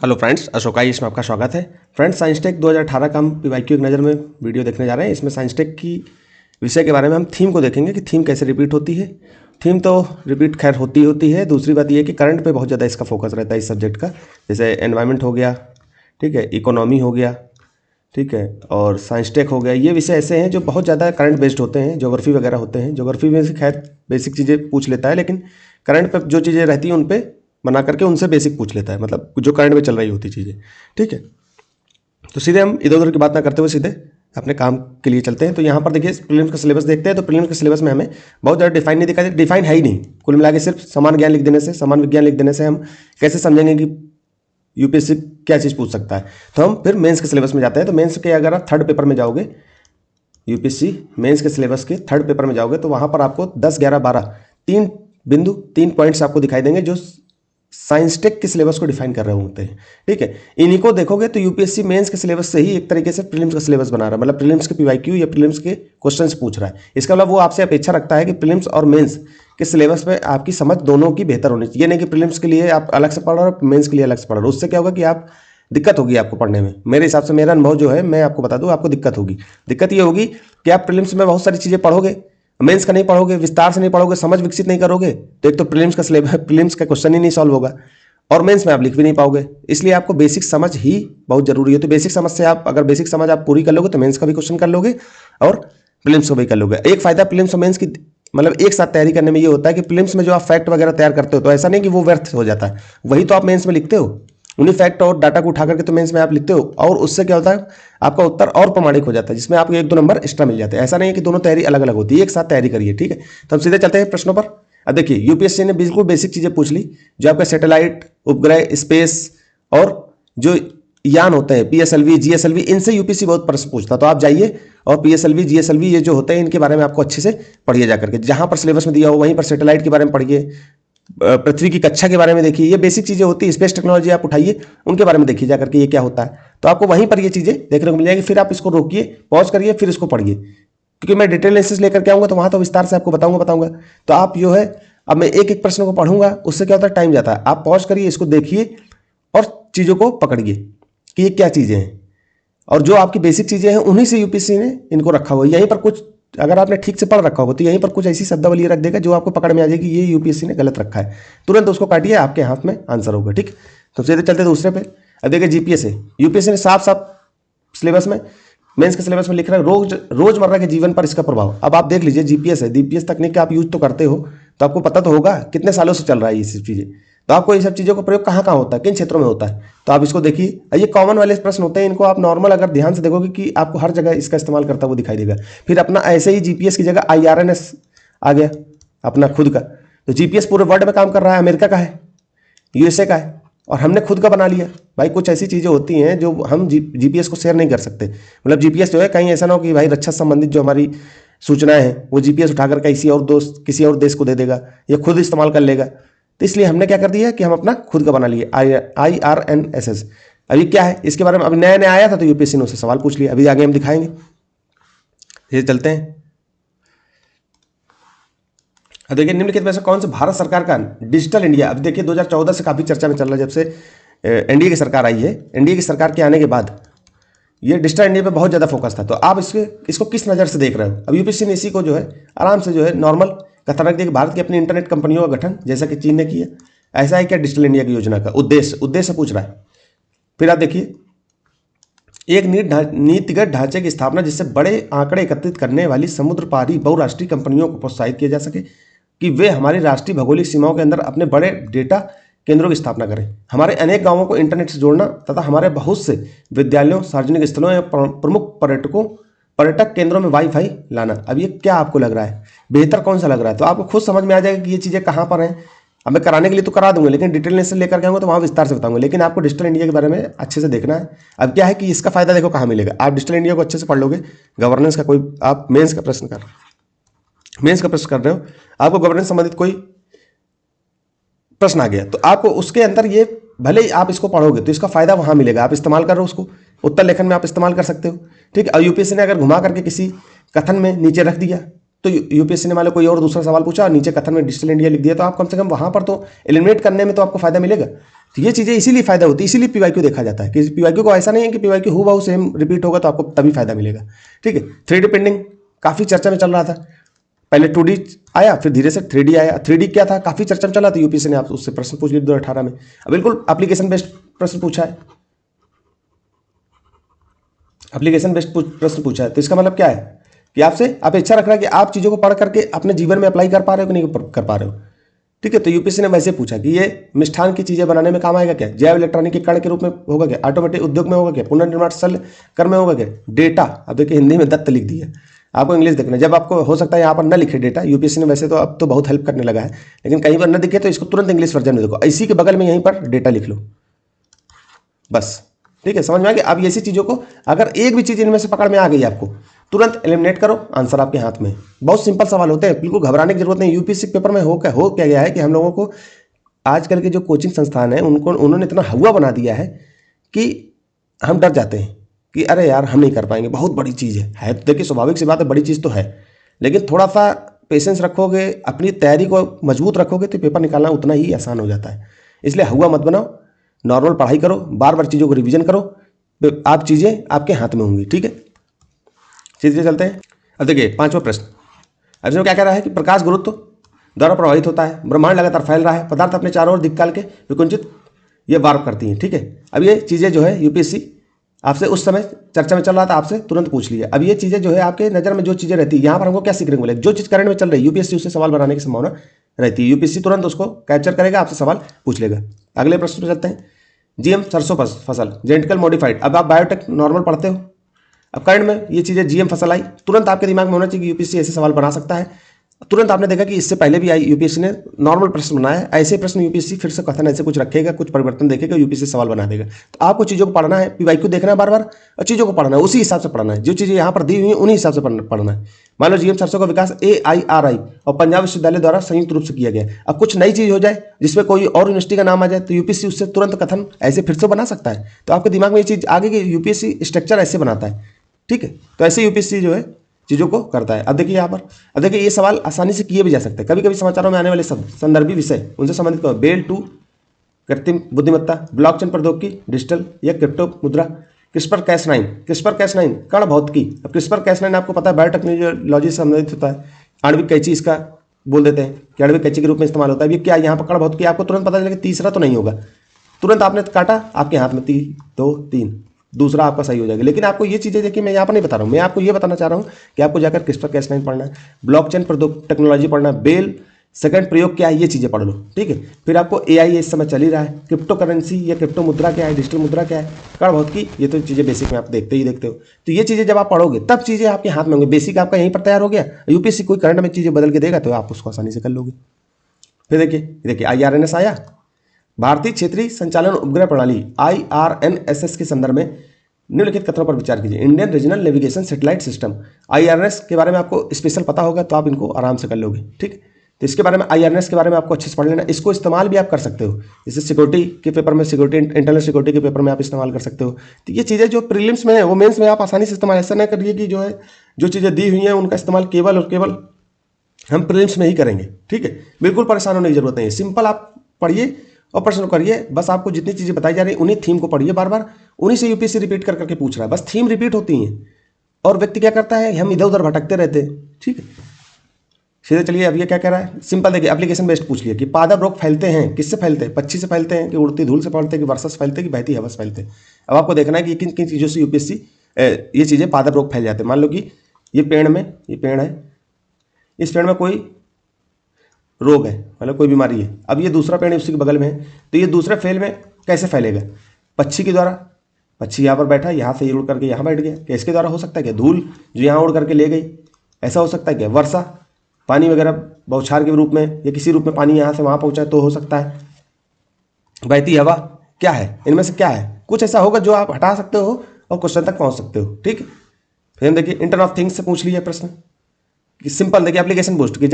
Hello friends, Ashoka इसमें आपका स्वागत है। फ्रेंड्स, साइंस टेक 2018 का हम पीवाईक्यू एक नज़र में वीडियो देखने जा रहे हैं। इसमें साइंस टेक की विषय के बारे में हम थीम को देखेंगे कि थीम कैसे रिपीट होती है। थीम तो रिपीट खैर होती है। दूसरी बात यह कि करंट पे बहुत ज़्यादा इसका फोकस रहता है इस सब्जेक्ट का। जैसे एनवायरनमेंट हो गया, ठीक है, इकोनॉमी हो गया, ठीक है, और साइंस टेक हो गया। ये विषय ऐसे हैं जो बहुत ज़्यादा करंट बेस्ड होते हैं। ज्योग्राफी वगैरह होते हैं, ज्योग्राफी में से खैर बेसिक चीज़ें पूछ लेता है, लेकिन करंट पे जो चीज़ें रहती हैं उन पे बना करके उनसे बेसिक पूछ लेता है, मतलब जो करंट में चल रही होती चीज़ें। ठीक है, तो सीधे हम इधर उधर की बात ना करते हुए सीधे अपने काम के लिए चलते हैं। तो यहाँ पर देखिए, प्रीलिम्स का सिलेबस देखते हैं। तो प्रीलिम्स के सिलेबस में हमें बहुत ज़्यादा डिफाइन नहीं दिखाई दे, डिफाइन है ही नहीं। कुल मिला के सिर्फ समान ज्ञान लिख देने से, समान विज्ञान लिख देने से हम कैसे समझेंगे कि यूपीएससी क्या चीज़ पूछ सकता है। तो हम फिर मेंस के सिलेबस में जाते हैं। तो मेंस के अगर आप थर्ड पेपर में जाओगे, यूपीएससी मेंस के सिलेबस के थर्ड पेपर में जाओगे, तो वहाँ पर आपको 10, 11, 12 3 पॉइंट्स आपको दिखाई देंगे जो साइंस टेक के सिलेबस को डिफाइन कर रहे होते हैं। ठीक है, इन्हीं को देखोगे तो यूपीएससी मेंस के सिलेबस से ही एक तरीके से प्रीलिम्स का सिलेबस बना रहा है, मतलब प्रीलिम्स के पीवाईक्यू या प्रीलिम्स के क्वेश्चंस पूछ रहा है। इसका मतलब वो आपसे अपेक्षा रखता है कि प्रीलिम्स और मेंस के सिलेबस में आपकी समझ दोनों की बेहतर होनी चाहिए। नहीं कि प्रीलिम्स के लिए आप अलग से पढ़ रहे हो, मेंस के लिए अलग से पढ़ रहे हो। उससे क्या होगा कि आप दिक्कत होगी आपको पढ़ने में। मेरे हिसाब से मेरा अनुभव जो है, मैं आपको बता दूं, आपको दिक्कत होगी। दिक्कत ये होगी कि आप प्रीलिम्स में बहुत सारी चीज़ें पढ़ोगे, मेंस का नहीं पढ़ोगे, विस्तार से नहीं पढ़ोगे, समझ विकसित नहीं करोगे, तो एक तो प्रीलिम्स का सिलेबस, प्रीलिम्स का क्वेश्चन ही नहीं सॉल्व होगा और मेंस में आप लिख भी नहीं पाओगे। इसलिए आपको बेसिक समझ ही बहुत जरूरी है। तो बेसिक समझ से आप अगर बेसिक समझ आप पूरी कर लोगे तो मेंस का भी क्वेश्चन कर लोगे और प्रीलिम्स को भी कर लोगे। एक फायदा प्रीलिम्स और मेंस की, मतलब एक साथ तैयारी करने में ये होता है कि प्रीलिम्स में जो आप फैक्ट वगैरह तैयार करते हो तो ऐसा नहीं कि वो व्यर्थ हो जाता है, वही तो आप मेंस में लिखते हो। उन्हीं फैक्ट और डाटा को उठा करके तो मेंस में आप लिखते हो और उससे क्या होता है, आपका उत्तर और प्रमाणिक हो जाता है, जिसमें आपको 1-2 नंबर एक्स्ट्रा मिल जाते हैं। ऐसा नहीं है कि दोनों तैयारी अलग अलग होती है, एक साथ तैयारी करिए। ठीक है, तो हम सीधे चलते हैं प्रश्नों पर। अब देखिए, यूपीएससी ने बिल्कुल बेसिक चीजें पूछ ली, जो आपका सैटेलाइट, उपग्रह, स्पेस और जो यान होते हैं पीएसएलवी, जीएसएलवी, इनसे यूपीएससी बहुत प्रश्न पूछता। तो आप जाइए और पीएसएलवी, जीएसएलवी ये जो होते हैं इनके बारे में आपको अच्छे से पढ़िए जाकर के। जहां पर सिलेबस में दिया हो वहीं पर सैटेलाइट के बारे में पढ़िए, पृथ्वी की कक्षा के बारे में देखिए। ये बेसिक चीजें होती है, स्पेस टेक्नोलॉजी आप उठाइए, उनके बारे में देखिए जाकर के ये क्या होता है। तो आपको वहीं पर ये चीजें देखने को मिल जाएगी। फिर आप इसको रोकिए, पॉज करिए, फिर इसको पढ़िए, क्योंकि मैं डिटेल एनालिसिस लेकर के आऊंगा तो वहां तो विस्तार से आपको बताऊंगा। तो आप जो है, अब मैं एक एक प्रश्न को पढ़ूंगा, उससे क्या होता है, टाइम जाता है। आप पॉज करिए, इसको देखिए और चीजों को पकड़िए कि ये क्या चीजें हैं, और जो आपकी बेसिक चीजें हैं उन्हीं से यूपीएससी ने इनको रखा हुआ है। यहीं पर कुछ अगर आपने ठीक से पढ़ रखा होगा तो यहीं पर कुछ ऐसी शब्दावली रख देगा जो आपको पकड़ में आ जाएगी, ये यूपीएससी ने गलत रखा है। तुरंत उसको काटिए, आपके हाथ में आंसर होगा। ठीक, तो सीधे चलते दूसरे पे। अब देखिए, जीपीएस है, यूपीएससी ने साफ साफ सिलेबस में, मेंस के सिलेबस में लिख रहा है रोजमर्रा के जीवन पर इसका प्रभाव। अब आप देख लीजिए, जीपीएस है, जीपीएस तकनीक का आप यूज तो करते हो, तो आपको पता तो होगा कितने सालों से चल रहा है ये सब चीजें। तो आपको ये सब चीज़ों का प्रयोग कहाँ कहाँ होता है, किन क्षेत्रों में होता है, तो आप इसको देखिए। ये कॉमन वाले प्रश्न होते हैं, इनको आप नॉर्मल अगर ध्यान से देखोगे कि आपको हर जगह इसका इस्तेमाल करता हुआ दिखाई देगा। फिर अपना ऐसे ही जीपीएस की जगह आईआरएनएस आ गया अपना खुद का। तो जीपीएस पूरे वर्ल्ड में काम कर रहा है, अमेरिका का है, यूएसए का है, और हमने खुद का बना लिया। भाई कुछ ऐसी चीज़ें होती हैं जो हम जीपीएस को शेयर नहीं कर सकते। मतलब जीपीएस जो है, कहीं ऐसा ना हो कि भाई रक्षा संबंधित जो हमारी सूचनाएं हैं वो जीपीएस उठाकर किसी और देश को दे देगा या खुद इस्तेमाल कर लेगा। तो इसलिए हमने क्या कर दिया कि हम अपना खुद का बना लिए, IRNSS। अभी क्या है इसके बारे में, अभी नया नया आया था तो यूपीएससी ने उससे सवाल पूछ लिया। अभी आगे हम दिखाएंगे, ये चलते हैं। अब देखिए, निम्नलिखित में से कौन से भारत सरकार का डिजिटल इंडिया, अब देखिए 2014 से काफी चर्चा में चल रहा है, जब से एनडीए की सरकार आई है। एनडीए की सरकार के आने के बाद ये डिजिटल इंडिया पे बहुत ज्यादा फोकस था। तो आप इसको किस नजर से देख रहे हो। अब यूपीएससी ने इसी को जो है आराम से जो है नॉर्मल कथन रख दिया कि भारत की अपनी इंटरनेट कंपनियों का गठन, जैसा कि चीन ने किया। ऐसा है क्या डिजिटल इंडिया की योजना का उद्देश्य पूछ रहा है। फिर आप देखिए, एक नीतिगत ढांचे की स्थापना जिससे बड़े आंकड़े एकत्रित करने वाली समुद्र पारी बहुराष्ट्रीय कंपनियों को प्रोत्साहित किया जा सके कि वे हमारी राष्ट्रीय भौगोलिक सीमाओं के अंदर अपने बड़े डेटा केंद्रों की स्थापना करें, हमारे अनेक गांवों को इंटरनेट से जोड़ना तथा हमारे बहुत से विद्यालयों, सार्वजनिक स्थलों या प्रमुख पर्यटक केंद्रों में वाईफाई लाना। अब ये क्या आपको लग रहा है बेहतर, कौन सा लग रहा है, तो आपको खुद समझ में आ जाएगा कि ये चीज़ें कहाँ पर हैं। अब मैं कराने के लिए तो करा दूंगा, लेकिन डिटेल नेशन लेकर के आऊंगा तो वहाँ विस्तार से बताऊंगा, लेकिन आपको डिजिटल इंडिया के बारे में अच्छे से देखना है। अब क्या है कि इसका फायदा देखो कहाँ मिलेगा। आप डिजिटल इंडिया को अच्छे से पढ़ लोगे, गवर्नेंस का कोई आप मेंस का प्रश्न कर रहे हो, आपको गवर्नेंस संबंधित कोई प्रश्न आ गया तो आपको उसके अंदर ये, भले ही आप इसको पढ़ोगे तो इसका फायदा वहां मिलेगा, आप इस्तेमाल कर रहे हो उसको, उत्तर लेखन में आप इस्तेमाल कर सकते हो। ठीक है, और यूपीएससी ने अगर घुमा करके किसी कथन में नीचे रख दिया तो यूपीएससी ने मान लो कोई और दूसरा सवाल पूछा और नीचे कथन में डिजिटल इंडिया लिख दिया, तो आप कम से कम वहाँ पर तो एलिमिनेट करने में तो आपको फायदा मिलेगा। तो ये चीज़ें इसीलिए फायदा होती है, इसीलिए पीवाईक्यू देखा जाता है कि पीवाईक्यू को ऐसा नहीं है कि पीवाईक्यू हूबहू सेम रिपीट होगा तो आपको तभी फायदा मिलेगा। ठीक है, 3D प्रिंटिंग काफ़ी चर्चा में चल रहा था, पहले 2D आया फिर धीरे से 3D आया। 3D क्या था, काफ़ी चर्चा में चला था, यूपीएससी ने आप उससे प्रश्न पूछ लिया 2018 में। अब बिल्कुल एप्लीकेशन बेस्ड प्रश्न पूछा है, एप्लीकेशन बेस्ड प्रश्न पूछा है, तो इसका मतलब क्या है कि आपसे आप इच्छा रख रहा है कि आप चीज़ों को पढ़ करके अपने जीवन में अप्लाई कर पा रहे हो कि नहीं कर पा रहे हो। ठीक है, तो यूपीएससी ने वैसे पूछा कि ये मिष्ठान की चीज़ें बनाने में काम आएगा क्या, जैव इलेक्ट्रॉनिक के कण के रूप में होगा क्या, ऑटोमेटिक उद्योग में होगा क्या, पुनर्निर्माण सल कर में होगा क्या, डेटा। अब देखिए हिंदी में दत्त लिख दिया, आपको इंग्लिश देखना, जब आपको हो सकता है यहाँ पर न लिखे डेटा, यूपीएससी ने वैसे तो अब तो बहुत हेल्प करने लगा है, लेकिन कहीं पर न दिखे तो इसको तुरंत इंग्लिश वर्जन में देखो, इसी के बगल में यहीं पर डेटा लिख लो बस। ठीक है, समझ में आ गया। अब ऐसी चीज़ों को अगर एक भी चीज़ इनमें से पकड़ में आ गई आपको, तुरंत एलिमिनेट करो, आंसर आपके हाथ में। बहुत सिंपल सवाल होते हैं, बिल्कुल घबराने की जरूरत नहीं। यूपीएससी पेपर में हो क्या गया है कि हम लोगों को आजकल के जो कोचिंग संस्थान हैं उन्होंने इतना हुआ बना दिया है कि हम डर जाते हैं कि अरे यार हम नहीं कर पाएंगे, बहुत बड़ी चीज़ है तो देखिए स्वाभाविक सी बात है, बड़ी चीज़ तो है, लेकिन थोड़ा सा पेशेंस रखोगे, अपनी तैयारी को मजबूत रखोगे तो पेपर निकालना उतना ही आसान हो जाता है। इसलिए हुआ मत बनाओ, नॉर्मल पढ़ाई करो, बार बार चीज़ों को रिवीजन करो, आप चीज़ें आपके हाथ में होंगी। ठीक है, चलिए चलते हैं। अब देखिए 5वां प्रश्न, अब इसमें क्या कह रहा है कि प्रकाश गुरुत्व द्वारा प्रभावित होता है, ब्रह्मांड लगातार फैल रहा है, पदार्थ अपने चारों ओर दिक्काल के विकुंचित ये वार्प करती हैं। ठीक है, अब ये चीज़ें जो है यूपीएससी आपसे उस समय चर्चा में चल रहा था, आपसे तुरंत पूछ लिया। अब ये चीज़ें जो है आपके नज़र में जो चीज़ें रहती है, यहाँ पर हमको क्या सीखने को मिलेगा, जो चीज़ करंट में चल रही है यूपीएससी उससे सवाल बनाने की संभावना रहती है, यूपीएससी तुरंत उसको कैप्चर करेगा, आपसे सवाल पूछ लेगा। अगले प्रश्न पर चलते हैं। जीएम सरसों फसल जेनेटिकल मॉडिफाइड, अब आप बायोटेक नॉर्मल पढ़ते हो, अब करंट में ये चीज़ें जीएम फसल आई, तुरंत आपके दिमाग में होना चाहिए कि यूपीएससी ऐसे सवाल बना सकता है। तुरंत आपने देखा कि इससे पहले भी आई यूपीएससी ने नॉर्मल प्रश्न बनाया, ऐसे प्रश्न यूपीएससी फिर से कथन ऐसे कुछ रखेगा, कुछ परिवर्तन देखेगा, यूपीएससी सवाल बना देगा। तो आपको चीज़ों को पढ़ना है, पीवाईक्यू देखना है बार बार, और चीज़ों को पढ़ना है, उसी हिसाब से पढ़ना है, जो चीज़ें यहाँ पर दी हुई हैं उन्हीं हिसाब से पढ़ना है। मान लो जीएम सरसों का विकास AIRI और पंजाब विश्वविद्यालय द्वारा संयुक्त रूप से किया गया। अब कुछ नई चीज़ हो जाए जिसमें कोई और यूनिवर्सिटी का नाम आ जाए तो यूपीएससी उससे तुरंत कथन ऐसे फिर से बना सकता है। तो आपके दिमाग में ये चीज़ आगे कि यूपीएससी स्ट्रक्चर ऐसे बनाता है। ठीक है, तो ऐसे यूपीएससी जो है चीज़ों को करता है। अब देखिए यहाँ पर, अब देखिए ये सवाल आसानी से किए भी जा सकते हैं। कभी कभी समाचारों में आने वाले शब्द, संदर्भी विषय, उनसे संबंधित बेल 2 कृत्रिम बुद्धिमत्ता, ब्लॉकचेन प्रौद्योगिकी, डिजिटल या क्रिप्टो मुद्रा, CRISPR-Cas9 कण भौतिकी। अब CRISPR-Cas9 आपको पता है बायोटेक्नोलॉजी से संबंधित होता है, आणविक कैंची इसका बोल देते हैं कि आणविक कैंची के रूप में इस्तेमाल होता है। ये क्या यहाँ पर कण भौतिकी आपको तुरंत पता चलेगा, तीसरा तो नहीं होगा, तुरंत आपने काटा, आपके हाथ में 3 2 3 दूसरा आपका सही हो जाएगा। लेकिन आपको ये चीज़ें देखिए मैं यहाँ पर नहीं बता रहा हूँ, मैं आपको ये बताना चाह रहा हूँ कि आपको जाकर CRISPR-Cas9 पढ़ना है, ब्लॉकचेन टेक्नोलॉजी पढ़ना है, बेल सेकंड प्रयोग क्या है ये चीज़ें पढ़ लो। ठीक है, फिर आपको AI इस समय चल ही रहा है, क्रिप्टो करेंसी या क्रिप्टो मुद्रा क्या है, डिजिटल मुद्रा क्या है, कण भौतिकी, ये तो चीज़ें बेसिक में आप देखते हो। तो ये चीज़ें जब आप पढ़ोगे तब चीज़ें आपके हाथ में होंगी, बेसिक आपका यहीं पर तैयार हो गया। यूपीएससी कोई करंट में चीज़ें बदल के देगा तो आप उसको आसानी से कर लोगे। फिर देखिए IRNS आया, भारतीय क्षेत्रीय संचालन उपग्रह प्रणाली IRNSS के संदर्भ में निम्नलिखित कथनों पर विचार कीजिए। Indian regional navigation satellite system, IRNS के बारे में आपको स्पेशल पता होगा तो आप इनको आराम से कर लोगे। ठीक, तो इसके बारे में IRNS के बारे में आपको अच्छे से पढ़ लेना। इसको इस्तेमाल भी आप कर सकते हो, जैसे सिक्योरिटी के पेपर में, सिक्योरिटी इंटरनल सिक्योरिटी के पेपर में आप इस्तेमाल कर सकते हो। तो ये चीज़ें जो प्रीलिम्स में है वो मेंस में आप आसानी से इस्तेमाल, ऐसा नहीं करिए कि जो है जो चीज़ें दी हुई हैं उनका इस्तेमाल केवल और केवल हम प्रीलिम्स में ही करेंगे। ठीक है, बिल्कुल परेशान होने की जरूरत नहीं है, सिंपल आप पढ़िए और प्रश्न करिए। बस आपको जितनी चीज़ें बताई जा रही हैं उन्हीं थीम को पढ़िए बार बार, उन्हीं से यूपीएससी रिपीट कर करके पूछ रहा है, बस थीम रिपीट होती हैं और व्यक्ति क्या करता है, हम इधर उधर भटकते रहते हैं। ठीक है, सीधे चलिए। अब ये क्या कह रहा है, सिंपल देखिए, एप्लीकेशन बेस्ड पूछ लिया कि पादप रोग फैलते हैं, किससे फैलते हैं, पक्षी से फैलते हैं कि उड़ती धूल से फैलते हैं कि वर्षा से फैलते हैं कि बहती हवा से फैलते हैं। अब आपको देखना है कि किन किन चीज़ों से यूपीएससी ये चीज़ें पादप रोग फैल जाते हैं। मान लो कि ये पेड़ है, इस पेड़ में कोई रोग है, मतलब कोई बीमारी है, अब ये दूसरा पेड़ उसी के बगल में है, तो ये दूसरे फेल में कैसे फैलेगा, पक्षी के द्वारा। पक्षी यहाँ पर बैठा, यहाँ से उड़ करके यहाँ बैठ गया, क्या इसके द्वारा हो सकता है क्या, धूल जो यहाँ उड़ करके ले गई, ऐसा हो सकता है क्या, वर्षा पानी वगैरह बौछार के रूप में या किसी रूप में पानी यहाँ से वहाँ पहुँचा तो हो सकता है, बहती हवा, क्या है इनमें से क्या है, कुछ ऐसा होगा जो आप हटा सकते हो और क्वेश्चन तक पहुँच सकते हो। ठीक है, फिर हम देखिए इंटरनेट ऑफ थिंग्स से पूछ लिया प्रश्न कि सिंपल देखिए एप्लीकेशन बूस्ट की,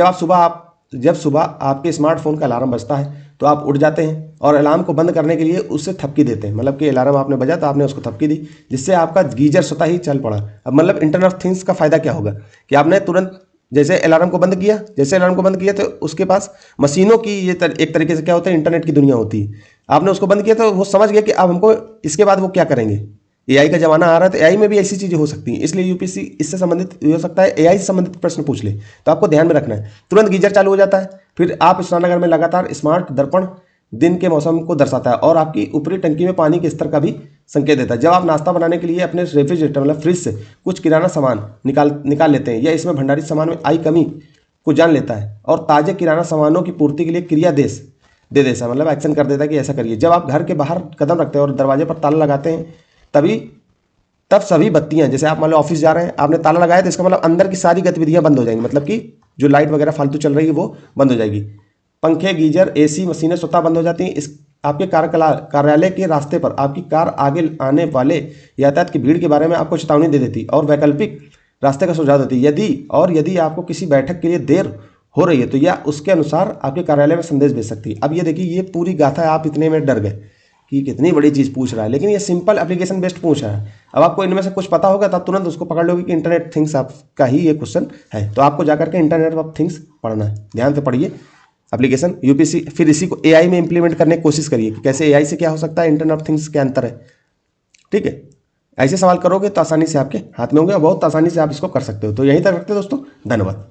जब सुबह आपके स्मार्टफोन का अलार्म बजता है तो आप उठ जाते हैं और अलार्म को बंद करने के लिए उससे थपकी देते हैं, मतलब कि अलार्म आपने बजा तो आपने उसको थपकी दी जिससे आपका गीजर स्वतः ही चल पड़ा। अब मतलब इंटरनेट ऑफ थिंग्स का फायदा क्या होगा कि आपने तुरंत जैसे अलार्म को बंद किया, जैसे अलार्म को बंद किया तो उसके पास मशीनों की ये एक तरीके से क्या होता है, इंटरनेट की दुनिया होती है। आपने उसको बंद किया तो वो समझ गया कि अब हमको इसके बाद वो क्या करेंगे। एआई का जमाना आ रहा है तो एआई में भी ऐसी चीजें हो सकती हैं, इसलिए यूपीएससी इससे संबंधित हो सकता है एआई से संबंधित प्रश्न पूछ ले। तो आपको ध्यान में रखना है। तुरंत गीजर चालू हो जाता है, फिर आप स्नानागार में लगातार स्मार्ट दर्पण दिन के मौसम को दर्शाता है और आपकी ऊपरी टंकी में पानी के स्तर का भी संकेत देता है। जब आप नाश्ता बनाने के लिए अपने रेफ्रिजरेटर मतलब फ्रिज से कुछ किराना सामान निकाल लेते हैं या इसमें भंडारित सामान में आई कमी को जान लेता है और ताजे किराना सामानों की पूर्ति के लिए क्रियादेश दे देता है, मतलब एक्शन कर देता है कि ऐसा करिए। जब आप घर के बाहर कदम रखते हैं और दरवाजे पर ताला लगाते हैं तब सभी बत्तियां, जैसे आप मान लो ऑफिस जा रहे हैं, आपने ताला लगाया तो इसका मतलब अंदर की सारी गतिविधियां बंद हो जाएंगी, मतलब कि जो लाइट वगैरह फालतू चल रही है वो बंद हो जाएगी। पंखे, गीजर, एसी मशीनें स्वतः बंद हो जाती हैं। इस आपके कार्यालय के रास्ते पर आपकी कार आगे आने वाले यातायात की भीड़ के बारे में आपको चेतावनी दे देती और वैकल्पिक रास्ते का सुझाव देती। यदि आपको किसी बैठक के लिए देर हो रही है तो यह उसके अनुसार आपके कार्यालय में संदेश भेज सकती है। अब ये देखिए, ये पूरी गाथा है, आप इतने में डर गए कि कितनी बड़ी चीज़ पूछ रहा है, लेकिन ये सिंपल एप्लीकेशन बेस्ड पूछ रहा है। अब आपको इनमें से कुछ पता होगा तो आप तुरंत उसको पकड़ लोगे कि इंटरनेट थिंग्स आपका ही ये क्वेश्चन है। तो आपको जाकर के इंटरनेट ऑफ थिंग्स पढ़ना है, ध्यान से पढ़िए एप्लीकेशन यूपीएससी, फिर इसी को एआई में इंप्लीमेंट करने की कोशिश करिए कि कैसे एआई से क्या हो सकता है, इंटरनेट ऑफ थिंग्स क्या अंतर है। ठीक है, ऐसे सवाल करोगे तो आसानी से आपके हाथ में होंगे और बहुत आसानी से आप इसको कर सकते हो। तो यहीं तक रखते हैं दोस्तों, धन्यवाद।